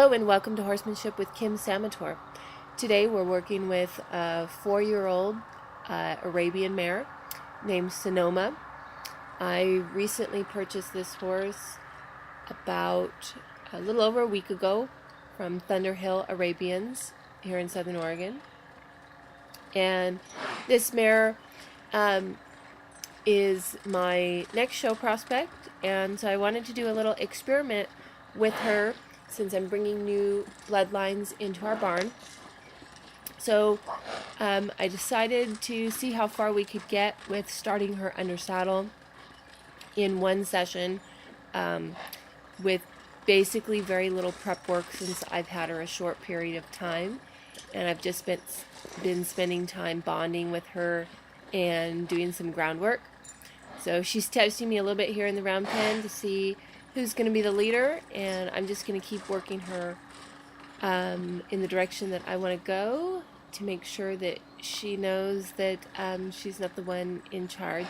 Hello and welcome to Horsemanship with Kim Samator. Today we're working with a 4-year-old Arabian mare named Sunnomma. I recently purchased this horse about a little over a week ago from Thunderhill Arabians here in Southern Oregon. And this mare is my next show prospect, and so I wanted to do a little experiment with her since I'm bringing new bloodlines into our barn. So I decided to see how far we could get with starting her under saddle in one session with basically very little prep work since I've had her a short period of time, and I've just been spending time bonding with her and doing some groundwork. So she's testing me a little bit here in the round pen to see who's going to be the leader, and I'm just going to keep working her in the direction that I want to go to make sure that she knows that she's not the one in charge.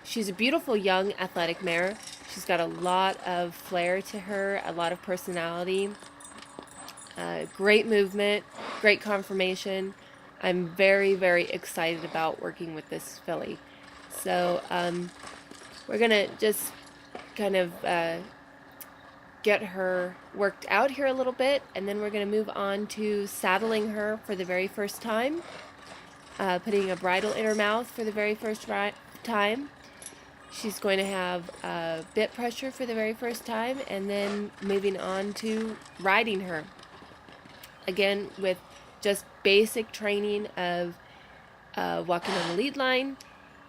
She's a beautiful young athletic mare. She's got a lot of flair to her, a lot of personality, great movement, great conformation. I'm very, very excited about working with this filly. So we're going to just kind of get her worked out here a little bit, and then we're going to move on to saddling her for the very first time, putting a bridle in her mouth for the very first time. She's going to have bit pressure for the very first time, and then moving on to riding her. Again, with just basic training of walking on the lead line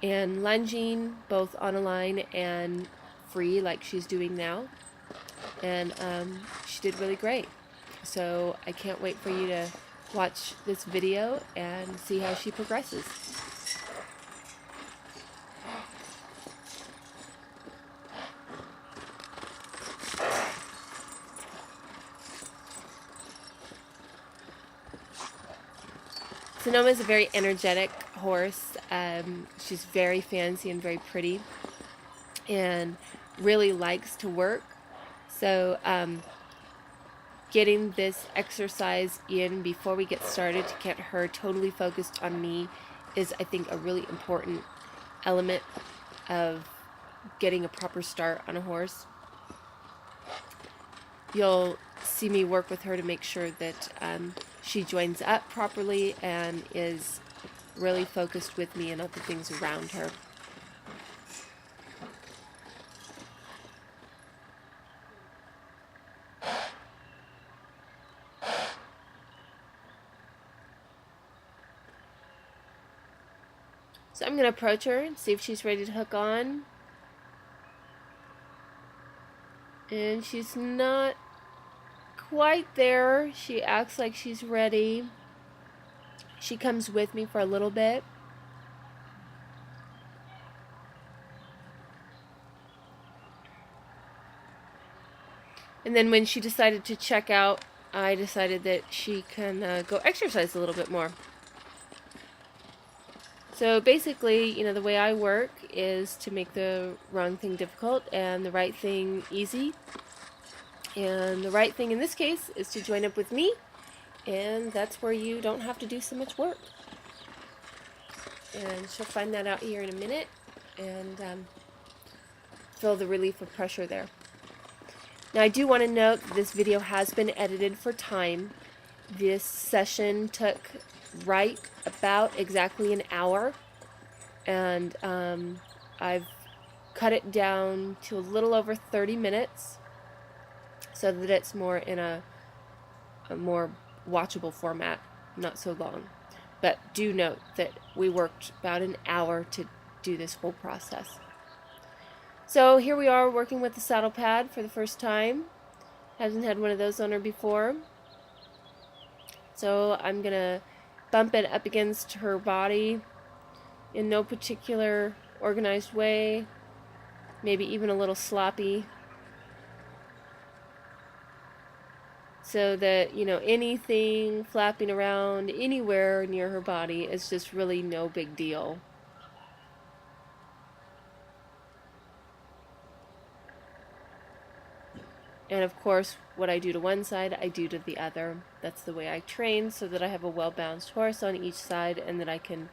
and lunging both on a line and free like she's doing now. And she did really great. So I can't wait for you to watch this video and see how she progresses. Sunnomma is a very energetic horse. She's very fancy and very pretty and really likes to work. So getting this exercise in before we get started to get her totally focused on me is, I think, a really important element of getting a proper start on a horse. You'll see me work with her to make sure that she joins up properly and is really focused with me and other things around her. So I'm going to approach her and see if she's ready to hook on. And she's not quite there. She acts like she's ready. She comes with me for a little bit. And then when she decided to check out, I decided that she can go exercise a little bit more. So basically, you know, the way I work is to make the wrong thing difficult and the right thing easy. And the right thing in this case is to join up with me, and that's where you don't have to do so much work. And she'll find that out here in a minute and feel the relief of pressure there. Now I do want to note that this video has been edited for time. This session took right about exactly an hour, and I've cut it down to a little over 30 minutes so that it's more in a more watchable format, not so long. But do note that we worked about an hour to do this whole process. So here we are working with the saddle pad for the first time. Hasn't had one of those on her before. So I'm going to bump it up against her body in no particular organized way, maybe even a little sloppy, so that, you know, anything flapping around anywhere near her body is just really no big deal. And of course, what I do to one side, I do to the other. That's the way I train, so that I have a well-balanced horse on each side, and that I can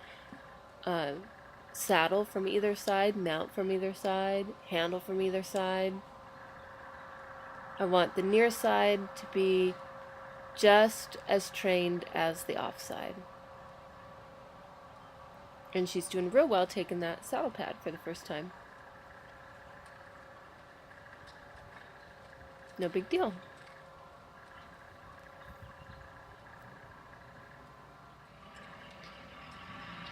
saddle from either side, mount from either side, handle from either side. I want the near side to be just as trained as the off side. And she's doing real well taking that saddle pad for the first time. No big deal.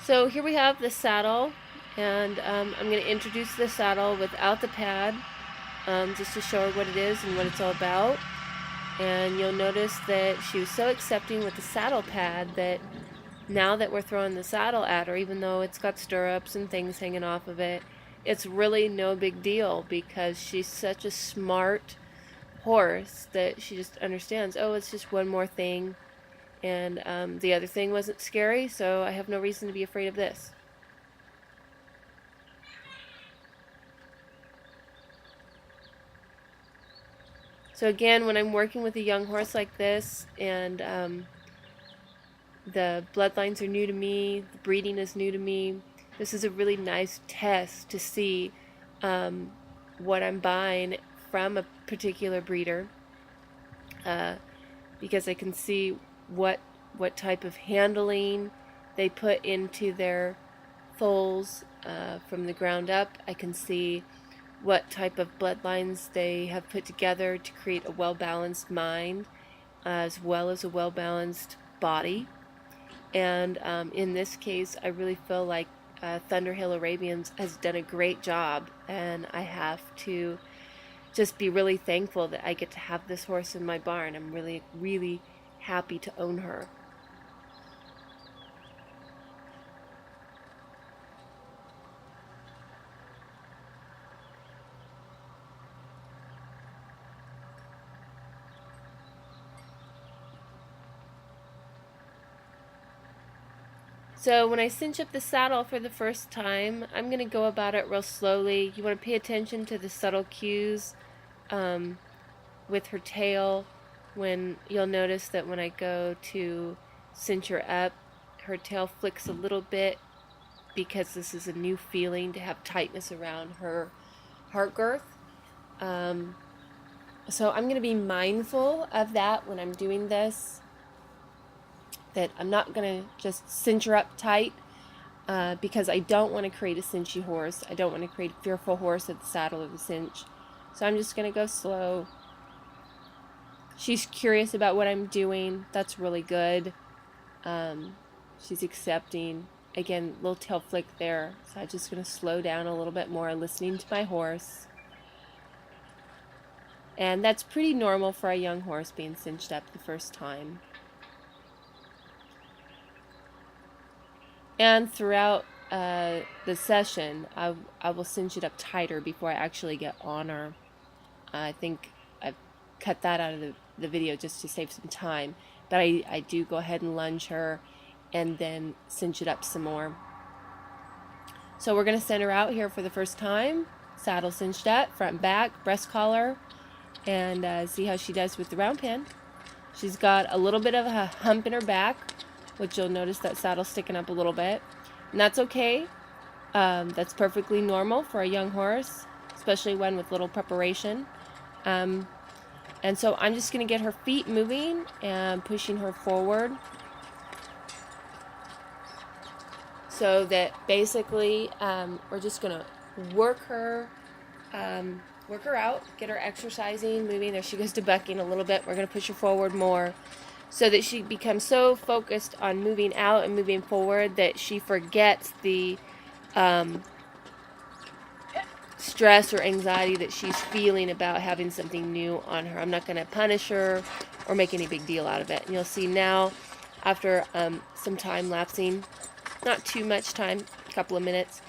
So here we have the saddle, and I'm going to introduce the saddle without the pad, just to show her what it is and what it's all about. And you'll notice that she was so accepting with the saddle pad that now that we're throwing the saddle at her, even though it's got stirrups and things hanging off of it, it's really no big deal, because she's such a smart horse that she just understands, oh, it's just one more thing. And the other thing wasn't scary, so I have no reason to be afraid of this. So again, when I'm working with a young horse like this, and the bloodlines are new to me, the breeding is new to me, this is a really nice test to see what I'm buying from a particular breeder, because I can see what type of handling they put into their foals from the ground up. I can see what type of bloodlines they have put together to create a well-balanced mind, as well as a well-balanced body. And in this case, I really feel like Thunderhill Arabians has done a great job, and I have to just be really thankful that I get to have this horse in my barn. I'm really, really happy to own her. So when I cinch up the saddle for the first time, I'm going to go about it real slowly. You want to pay attention to the subtle cues with her tail. When you'll notice that when I go to cinch her up, her tail flicks a little bit, because this is a new feeling to have tightness around her heart girth. So I'm going to be mindful of that when I'm doing this, that I'm not going to just cinch her up tight, because I don't want to create a cinchy horse. I don't want to create a fearful horse at the saddle of the cinch. So I'm just going to go slow. She's curious about what I'm doing. That's really good. She's accepting. Again, little tail flick there. So I'm just going to slow down a little bit more, listening to my horse. And that's pretty normal for a young horse being cinched up the first time. And throughout the session, I will cinch it up tighter before I actually get on her. I think I've cut that out of the video just to save some time. But I do go ahead and lunge her and then cinch it up some more. So we're going to send her out here for the first time. Saddle cinched up, front and back, breast collar, and see how she does with the round pen. She's got a little bit of a hump in her back, which you'll notice that saddle sticking up a little bit. And that's okay. That's perfectly normal for a young horse, especially one with little preparation. And so I'm just going to get her feet moving and pushing her forward, so that basically we're just going to work her out, get her exercising, moving. There she goes to bucking a little bit. We're going to push her forward more, so that she becomes so focused on moving out and moving forward that she forgets the stress or anxiety that she's feeling about having something new on her. I'm not going to punish her or make any big deal out of it. And you'll see now, after some time lapsing, not too much time, a couple of minutes,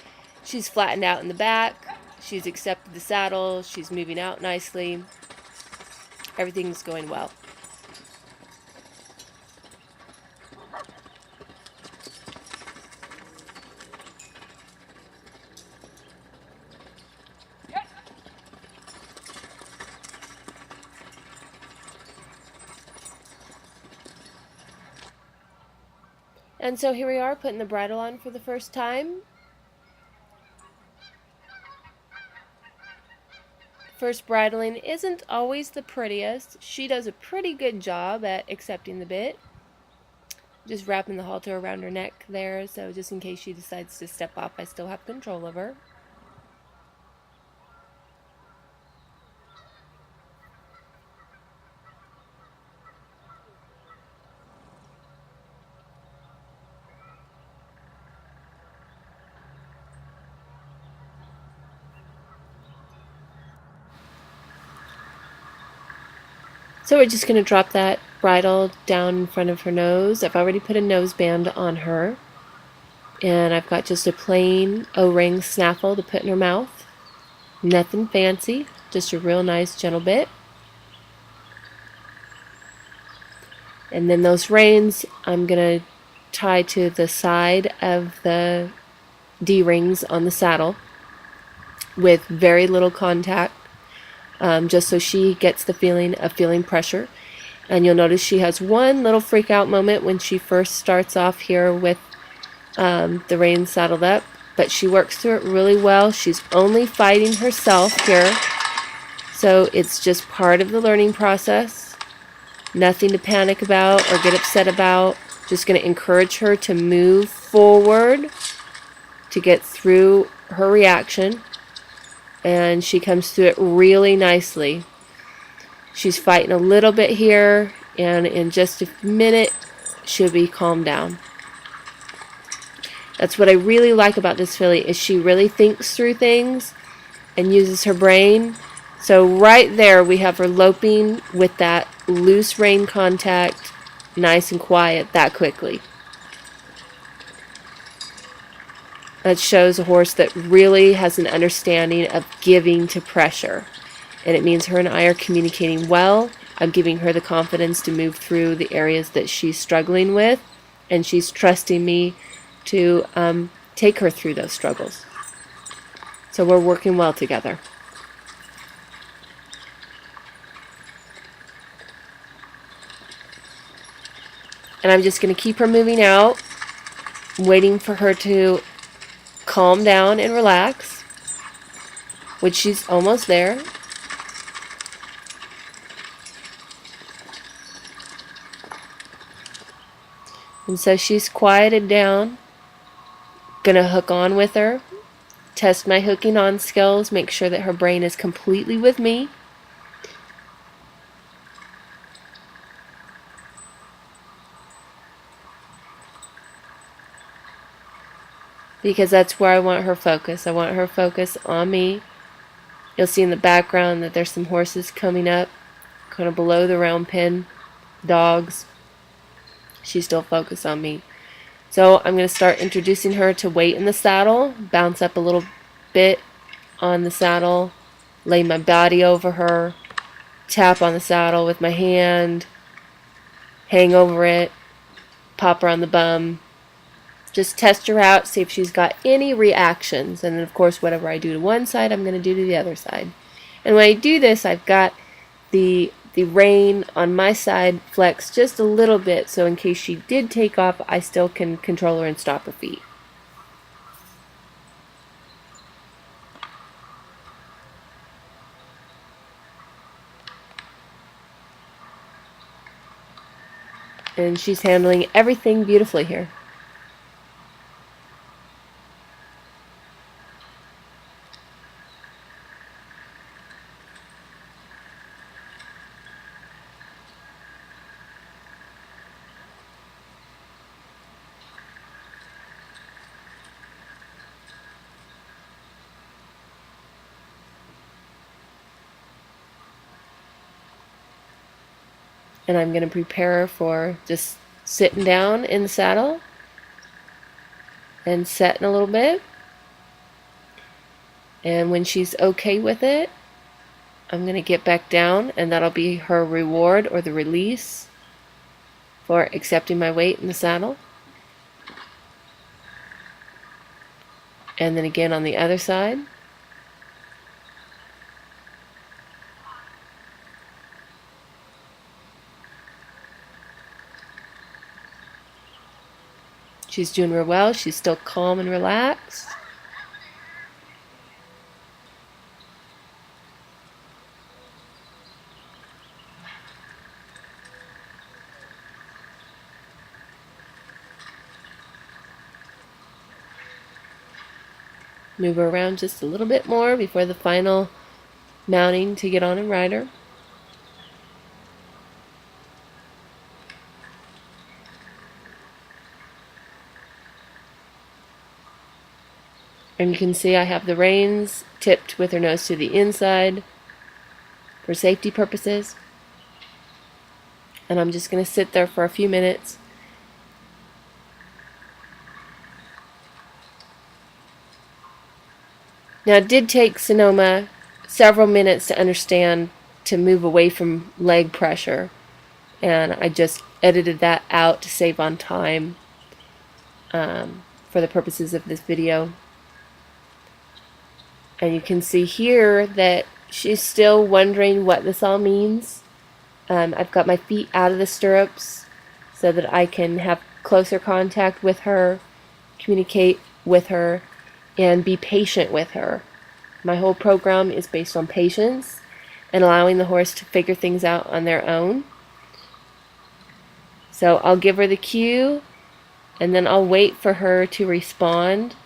she's flattened out in the back. She's accepted the saddle. She's moving out nicely. Everything's going well. And so here we are putting the bridle on for the first time. First bridling isn't always the prettiest. She does a pretty good job at accepting the bit. Just wrapping the halter around her neck there, so just in case she decides to step off, I still have control of her. So we're just going to drop that bridle down in front of her nose. I've already put a noseband on her. And I've got just a plain O-ring snaffle to put in her mouth. Nothing fancy, just a real nice gentle bit. And then those reins I'm going to tie to the side of the D-rings on the saddle with very little contact, just so she gets the feeling of feeling pressure. And you'll notice she has one little freak out moment when she first starts off here with the reins saddled up, but she works through it really well. She's only fighting herself here, so it's just part of the learning process. Nothing to panic about or get upset about. Just going to encourage her to move forward to get through her reaction, and she comes through it really nicely. She's fighting a little bit here, and in just a minute she'll be calmed down. That's what I really like about this filly, is she really thinks through things and uses her brain. So right there we have her loping with that loose rein contact, nice and quiet, that quickly. That shows a horse that really has an understanding of giving to pressure. And it means her and I are communicating well. I'm giving her the confidence to move through the areas that she's struggling with, and she's trusting me to take her through those struggles. So we're working well together. And I'm just going to keep her moving out, waiting for her to calm down and relax, which she's almost there. And so she's quieted down. Gonna hook on with her, test my hooking on skills, make sure that her brain is completely with me. Because that's where I want her focus. I want her focus on me. You'll see in the background that there's some horses coming up, kind of below the round pen, dogs. She's still focused on me. So I'm going to start introducing her to weight in the saddle, bounce up a little bit on the saddle, lay my body over her, tap on the saddle with my hand, hang over it, pop her on the bum. Just test her out, see if she's got any reactions. And then, of course, whatever I do to one side, I'm going to do to the other side. And when I do this, I've got the rein on my side flexed just a little bit, so in case she did take off, I still can control her and stop her feet. And she's handling everything beautifully here. And I'm going to prepare her for just sitting down in the saddle and setting a little bit. And when she's okay with it, I'm going to get back down, and that'll be her reward or the release for accepting my weight in the saddle. And then again on the other side. She's doing real well. She's still calm and relaxed. Move her around just a little bit more before the final mounting to get on and ride her. And you can see I have the reins tipped with her nose to the inside for safety purposes. And I'm just going to sit there for a few minutes. Now, it did take Sunnomma several minutes to understand to move away from leg pressure, and I just edited that out to save on time for the purposes of this video. And you can see here that she's still wondering what this all means. I've got my feet out of the stirrups so that I can have closer contact with her, communicate with her, and be patient with her. My whole program is based on patience and allowing the horse to figure things out on their own. So I'll give her the cue, and then I'll wait for her to respond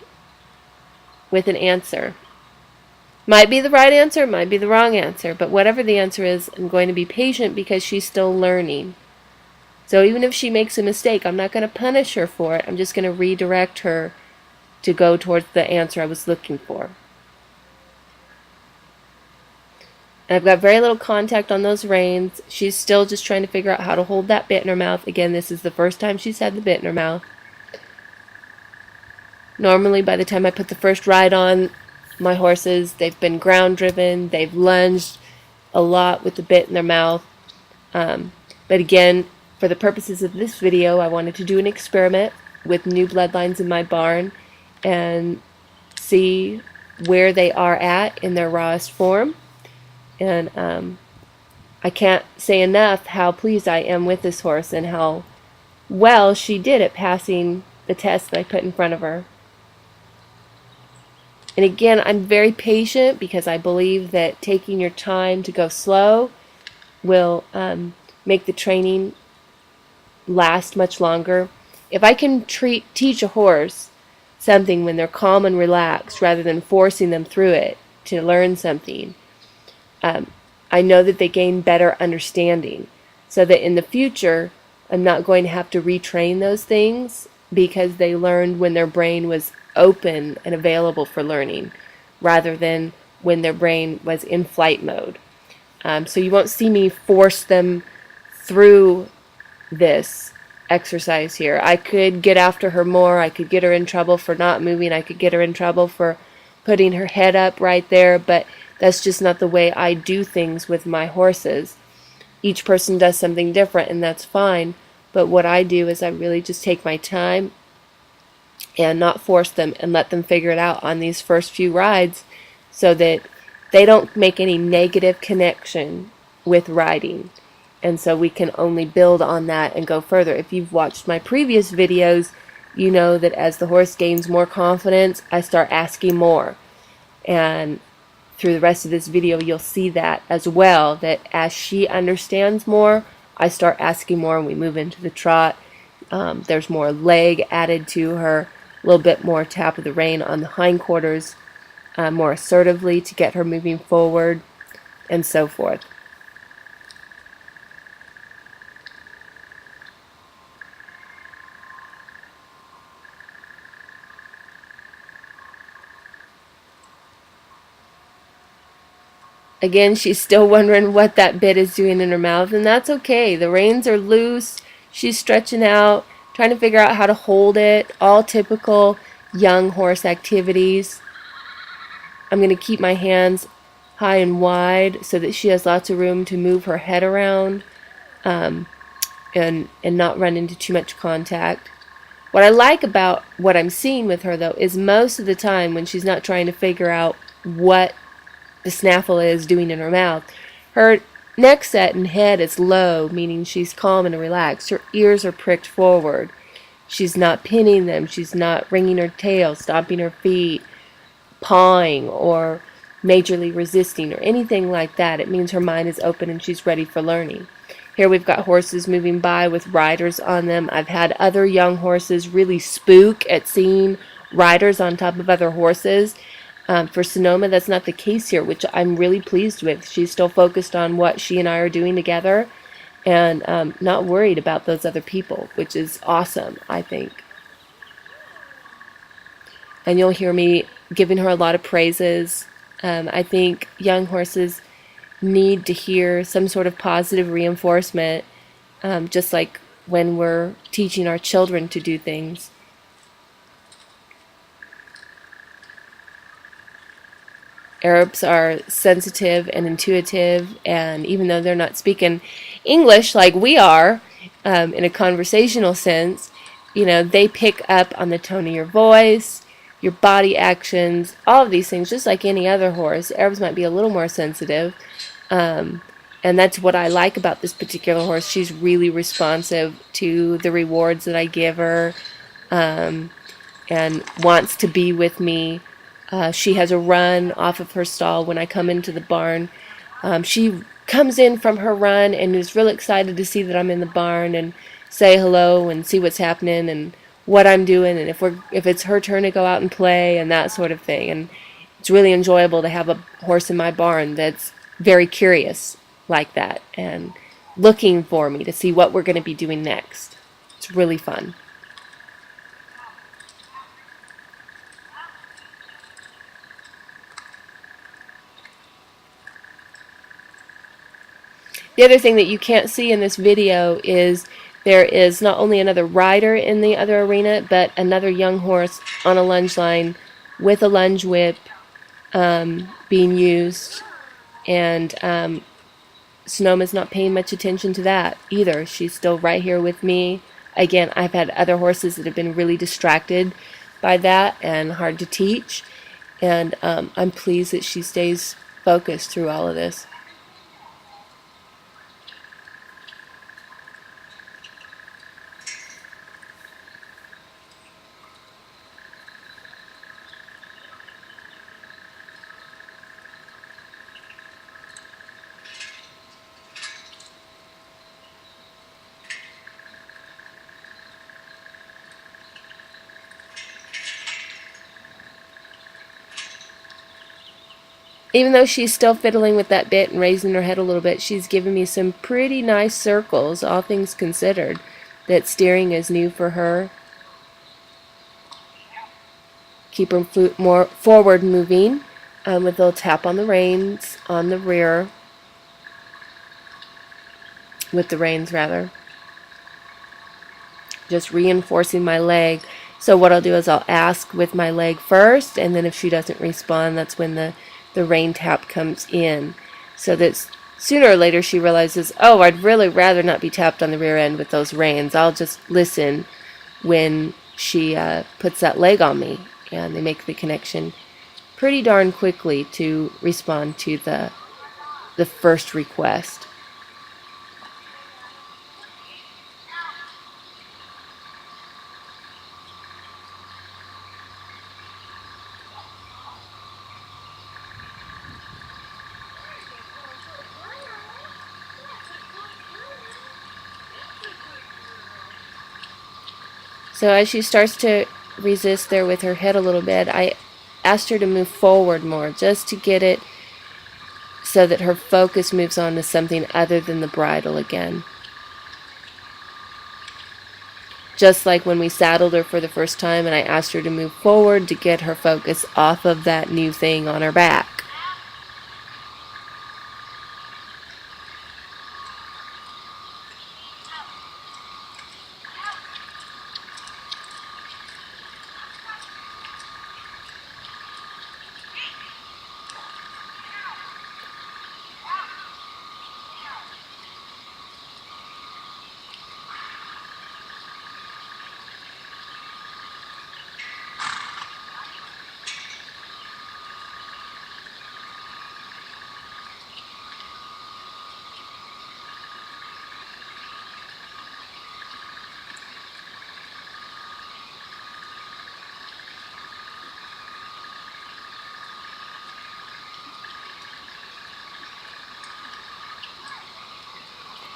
with an answer. Might be the right answer, might be the wrong answer, but whatever the answer is, I'm going to be patient because she's still learning. So even if she makes a mistake, I'm not going to punish her for it. I'm just going to redirect her to go towards the answer I was looking for. And I've got very little contact on those reins. She's still just trying to figure out how to hold that bit in her mouth. Again, this is the first time she's had the bit in her mouth. Normally, by the time I put the first ride on my horses, they've been ground driven, they've lunged a lot with the bit in their mouth. But again, for the purposes of this video, I wanted to do an experiment with new bloodlines in my barn and see where they are at in their rawest form. And I can't say enough how pleased I am with this horse and how well she did at passing the test that I put in front of her. And again, I'm very patient because I believe that taking your time to go slow will make the training last much longer. If I can teach a horse something when they're calm and relaxed rather than forcing them through it to learn something, I know that they gain better understanding, so that in the future I'm not going to have to retrain those things because they learned when their brain was open and available for learning rather than when their brain was in flight mode. So you won't see me force them through this exercise here. I could get after her more. I could get her in trouble for not moving. I could get her in trouble for putting her head up right there, but that's just not the way I do things with my horses. Each person does something different, and that's fine, but what I do is I really just take my time and not force them and let them figure it out on these first few rides so that they don't make any negative connection with riding. And so we can only build on that and go further. If you've watched my previous videos, you know that as the horse gains more confidence, I start asking more. And through the rest of this video, you'll see that as well, that as she understands more, I start asking more and we move into the trot. There's more leg added to her, a little bit more tap of the rein on the hindquarters, more assertively to get her moving forward, and so forth. Again, she's still wondering what that bit is doing in her mouth, and that's okay. The reins are loose. She's stretching out, trying to figure out how to hold it. All typical young horse activities. I'm going to keep my hands high and wide so that she has lots of room to move her head around and not run into too much contact. What I like about what I'm seeing with her, though, is most of the time when she's not trying to figure out what the snaffle is doing in her mouth, her neck set and head is low, meaning she's calm and relaxed. Her ears are pricked forward. She's not pinning them. She's not wringing her tail, stomping her feet, pawing, or majorly resisting, or anything like that. It means her mind is open and she's ready for learning. Here we've got horses moving by with riders on them. I've had other young horses really spook at seeing riders on top of other horses. For Sunnomma, that's not the case here, which I'm really pleased with. She's still focused on what she and I are doing together, and not worried about those other people, which is awesome, I think. And you'll hear me giving her a lot of praises. I think young horses need to hear some sort of positive reinforcement, just like when we're teaching our children to do things. Arabs are sensitive and intuitive, and even though they're not speaking English like we are, in a conversational sense, they pick up on the tone of your voice, your body actions, all of these things, just like any other horse. Arabs might be a little more sensitive, and that's what I like about this particular horse. She's really responsive to the rewards that I give her, and wants to be with me. She has a run off of her stall when I come into the barn. She comes in from her run and is real excited to see that I'm in the barn and say hello and see what's happening and what I'm doing, and if it's her turn to go out and play and that sort of thing. And it's really enjoyable to have a horse in my barn that's very curious like that and looking for me to see what we're going to be doing next. It's really fun. The other thing that you can't see in this video is there is not only another rider in the other arena, but another young horse on a lunge line with a lunge whip being used. And Sunnomma's not paying much attention to that either. She's still right here with me. Again, I've had other horses that have been really distracted by that and hard to teach. And I'm pleased that she stays focused through all of this. Even though she's still fiddling with that bit and raising her head a little bit, she's given me some pretty nice circles, all things considered. That steering is new for her. Keep her more forward moving with a little tap on the reins, on the rear. With the reins, rather. Just reinforcing my leg. So what I'll do is I'll ask with my leg first, and then if she doesn't respond, that's when the rein tap comes in, so that sooner or later she realizes, oh, I'd really rather not be tapped on the rear end with those reins. I'll just listen when she puts that leg on me, and they make the connection pretty darn quickly to respond to the first request. So as she starts to resist there with her head a little bit, I asked her to move forward more, just to get it so that her focus moves on to something other than the bridle again. Just like when we saddled her for the first time and I asked her to move forward to get her focus off of that new thing on her back.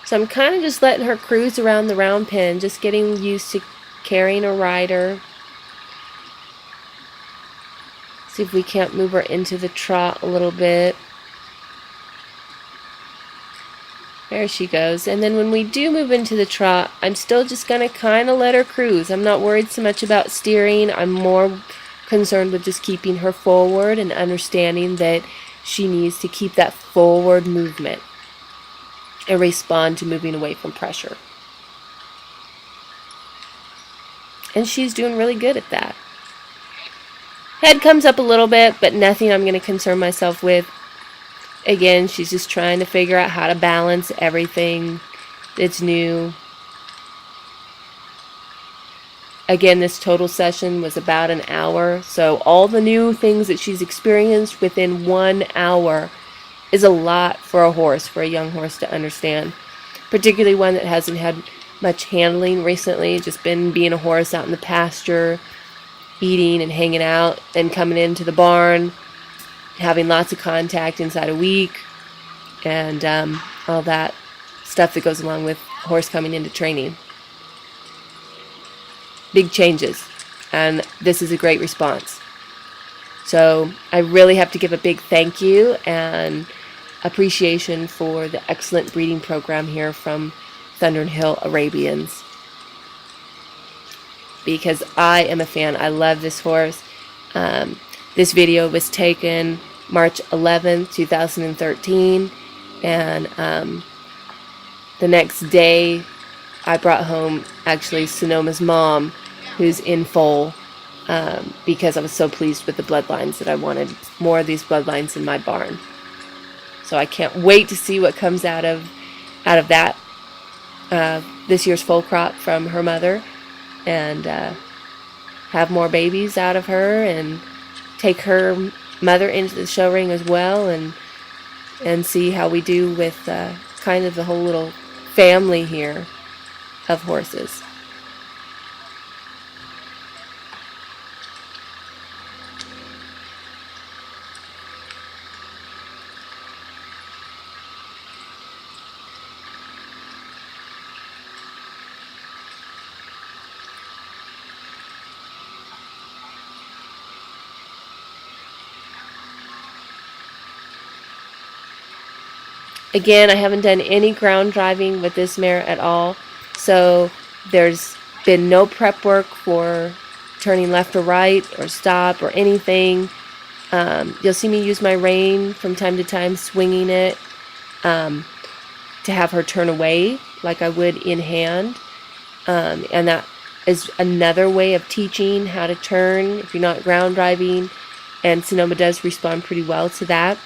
So I'm kind of just letting her cruise around the round pen, just getting used to carrying a rider. See if we can't move her into the trot a little bit. There she goes. And then when we do move into the trot, I'm still just going to kind of let her cruise. I'm not worried so much about steering. I'm more concerned with just keeping her forward and understanding that she needs to keep that forward movement and respond to moving away from pressure. And she's doing really good at that. Head comes up a little bit, but nothing I'm going to concern myself with. Again, she's just trying to figure out how to balance everything that's new. Again, this total session was about an hour, so all the new things that she's experienced within 1 hour is a lot for a horse, for a young horse to understand. Particularly one that hasn't had much handling recently, just been being a horse out in the pasture, eating and hanging out, and coming into the barn, having lots of contact inside a week, and all that stuff that goes along with horse coming into training. Big changes, and this is a great response. So I really have to give a big thank you and appreciation for the excellent breeding program here from Thunderhill Arabians, because I am a fan. I love this horse. This video was taken March 11th, 2013, and the next day I brought home actually Sunnomma's mom, who's in foal, because I was so pleased with the bloodlines that I wanted more of these bloodlines in my barn. So I can't wait to see what comes out of that this year's foal crop from her mother, and have more babies out of her, and take her mother into the show ring as well, and see how we do with kind of the whole little family here of horses. Again, I haven't done any ground driving with this mare at all, so there's been no prep work for turning left or right or stop or anything. You'll see me use my rein from time to time, swinging it to have her turn away like I would in hand, and that is another way of teaching how to turn if you're not ground driving, and Sunnomma does respond pretty well to that.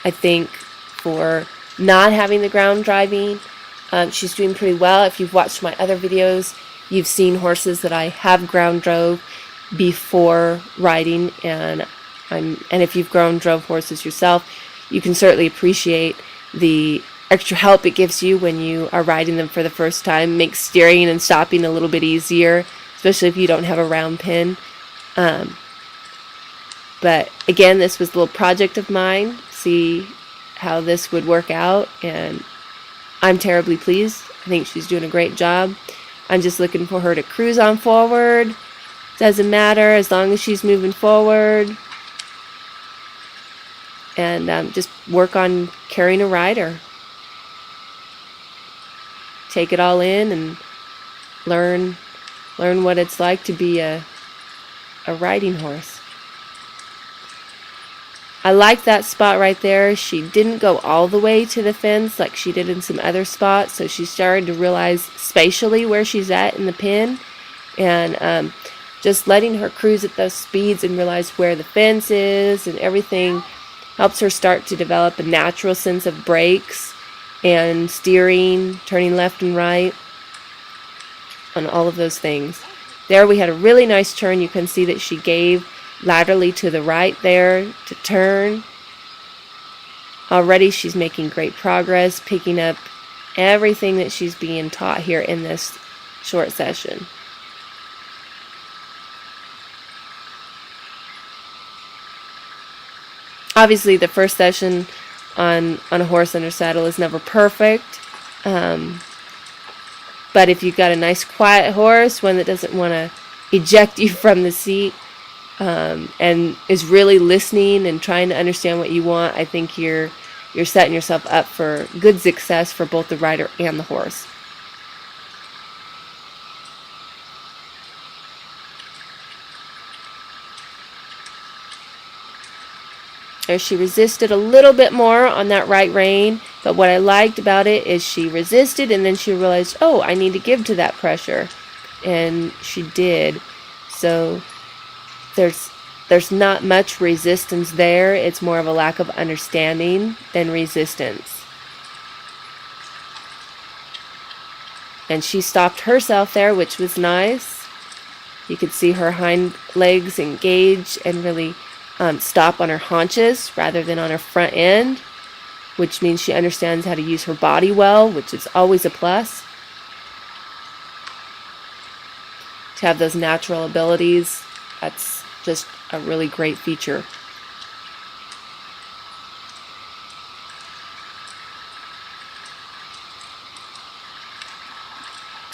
I think for not having the ground driving, she's doing pretty well. If you've watched my other videos, you've seen horses that I have ground drove before riding, and if you've ground drove horses yourself, you can certainly appreciate the extra help it gives you when you are riding them for the first time. Makes steering and stopping a little bit easier, especially if you don't have a round pin. But again, this was a little project of mine, see how this would work out, and I'm terribly pleased. I think she's doing a great job. I'm just looking for her to cruise on forward. Doesn't matter as long as she's moving forward, and just work on carrying a rider. Take it all in and learn what it's like to be a riding horse. I like that spot right there. She didn't go all the way to the fence like she did in some other spots, so she started to realize spatially where she's at in the pen, and just letting her cruise at those speeds and realize where the fence is and everything helps her start to develop a natural sense of brakes and steering, turning left and right, and all of those things. There we had a really nice turn. You can see that she gave laterally to the right there to turn. Already she's making great progress, picking up everything that she's being taught here in this short session. Obviously the first session on a horse under saddle is never perfect. But if you've got a nice quiet horse, one that doesn't want to eject you from the seat, and is really listening and trying to understand what you want, I think you're setting yourself up for good success for both the rider and the horse. She resisted a little bit more on that right rein, but what I liked about it is she resisted and then she realized, oh, I need to give to that pressure, and she did. So there's not much resistance there. It's more of a lack of understanding than resistance. And she stopped herself there, which was nice. You could see her hind legs engage and really stop on her haunches rather than on her front end, which means she understands how to use her body well, which is always a plus. To have those natural abilities, that's just a really great feature.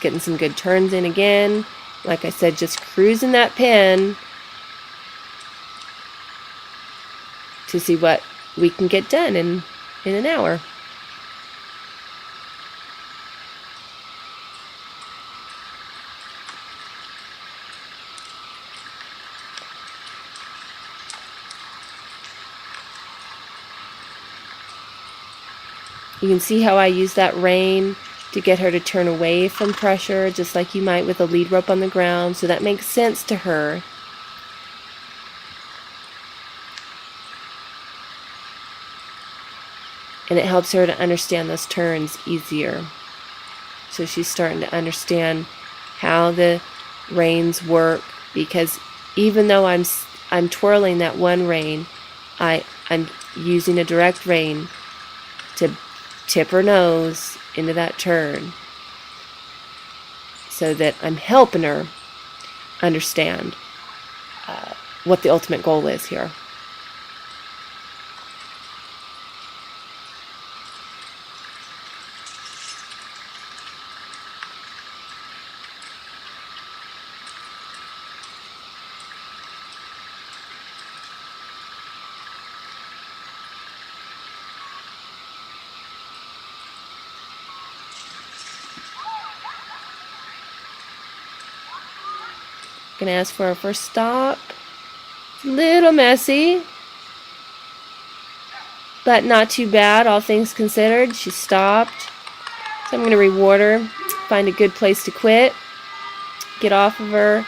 Getting some good turns in again. Like I said, just cruising that pen to see what we can get done in an hour. You can see how I use that rein to get her to turn away from pressure, just like you might with a lead rope on the ground, so that makes sense to her. And it helps her to understand those turns easier. So she's starting to understand how the reins work, because even though I'm twirling that one rein, I'm using a direct rein to tip her nose into that turn, so that I'm helping her understand what the ultimate goal is here. Gonna ask for her first stop. It's a little messy, but not too bad, all things considered. She stopped. So I'm gonna reward her, find a good place to quit, get off of her,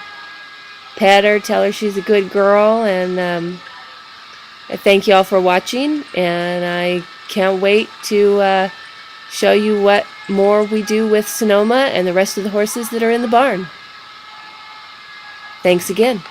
pet her, tell her she's a good girl, and I thank you all for watching, and I can't wait to show you what more we do with Sunnomma and the rest of the horses that are in the barn. Thanks again.